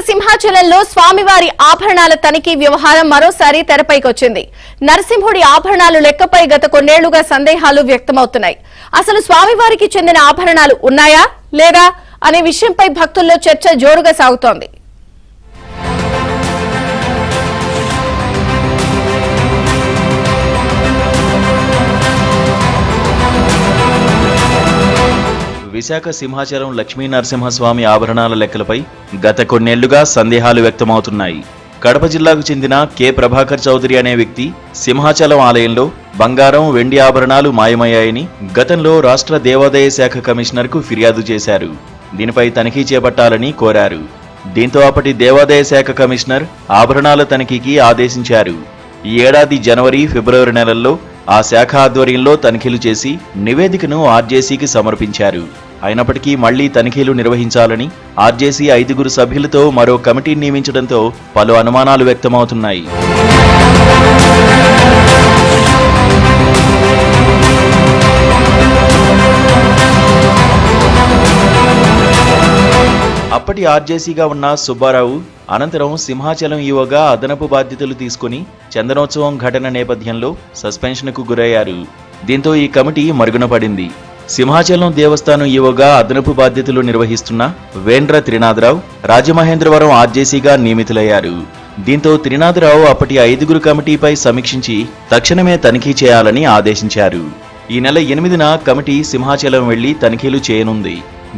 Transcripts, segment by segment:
సింహాచలంలో స్వామివారి ఆభరణాల తనిఖీ వ్యవహారం మరోసారి తెరపైకొచ్చింది. నరసింహుడి ఆభరణాలు లెక్కపై గత కొన్నేళ్లుగా సందేహాలు వ్యక్తమవుతున్నాయి. అసలు స్వామివారికి చెందిన ఆభరణాలు ఉన్నాయా లేదా అనే విషయంపై భక్తుల్లో చర్చ జోరుగా సాగుతోంది. విశాఖ సింహాచలం లక్ష్మీ నరసింహస్వామి ఆభరణాల లెక్కలపై గత కొన్నేళ్లుగా సందేహాలు వ్యక్తమవుతున్నాయి. కడప జిల్లాకు చెందిన కె ప్రభాకర్ చౌదరి అనే వ్యక్తి సింహాచలం ఆలయంలో బంగారం, వెండి ఆభరణాలు మాయమయ్యాయని గతంలో రాష్ట్ర దేవాదాయ శాఖ కమిషనర్కు ఫిర్యాదు చేశారు. దీనిపై తనిఖీ చేపట్టాలని కోరారు. దీంతో అప్పటి దేవాదాయ శాఖ కమిషనర్ ఆభరణాల తనిఖీకి ఆదేశించారు. ఈ ఏడాది జనవరి, ఫిబ్రవరి నెలల్లో ఆ శాఖ ఆధ్వర్యంలో తనిఖీలు చేసి నివేదికను ఆర్జేసీకి సమర్పించారు. అయినప్పటికీ మళ్లీ తనిఖీలు నిర్వహించాలని ఆర్జేసీ 5 సభ్యులతో మరో కమిటీని నియమించడంతో పలు అనుమానాలు వ్యక్తమవుతున్నాయి. అప్పటి ఆర్జేసీగా ఉన్న సుబ్బారావు అనంతరం సింహాచలం ఈవోగా అదనపు బాధ్యతలు తీసుకుని చందనోత్సవం ఘటన నేపథ్యంలో సస్పెన్షన్కు గురయ్యారు. దీంతో ఈ కమిటీ మరుగున పడింది. సింహాచలం దేవస్థానం ఈవోగా అదనపు బాధ్యతలు నిర్వహిస్తున్న వేండ్ర త్రినాథరావు రాజమహేంద్రవరం ఆర్జేసీగా నియమితులయ్యారు. దీంతో త్రినాథరావు అప్పటి 5 కమిటీపై సమీక్షించి తక్షణమే తనిఖీ చేయాలని ఆదేశించారు. ఈ నెల 8న కమిటీ సింహాచలం వెళ్లి తనిఖీలు చేయనుంది.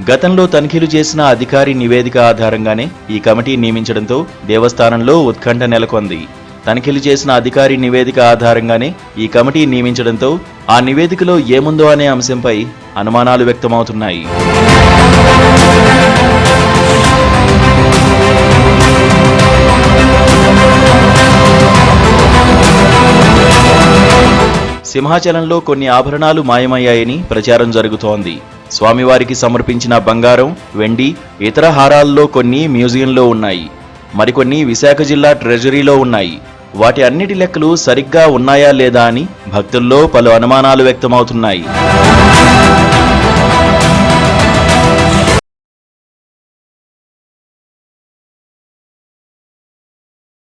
గతంలో తనిఖీలు చేసిన అధికారి నివేదిక ఆధారంగానే ఈ కమిటీ నియమించడంతో దేవస్థానంలో ఉత్కంఠ నెలకొంది. తనిఖీలు చేసిన అధికారి నివేదిక ఆధారంగానే ఈ కమిటీ నియమించడంతో ఆ నివేదికలో ఏముందో అనే అంశంపై అనుమానాలు వ్యక్తమవుతున్నాయి. సింహాచలంలో కొన్ని ఆభరణాలు మాయమయ్యాయని ప్రచారం జరుగుతోంది. స్వామివారికి సమర్పించిన బంగారం, వెండి, ఇతర హారాల్లో కొన్ని మ్యూజియంలో ఉన్నాయి. మరికొన్ని విశాఖ జిల్లా ట్రెజరీలో ఉన్నాయి. వాటి అన్నిటి లెక్కలు సరిగ్గా ఉన్నాయా లేదా అని భక్తుల్లో పలు అనుమానాలు వ్యక్తమవుతున్నాయి.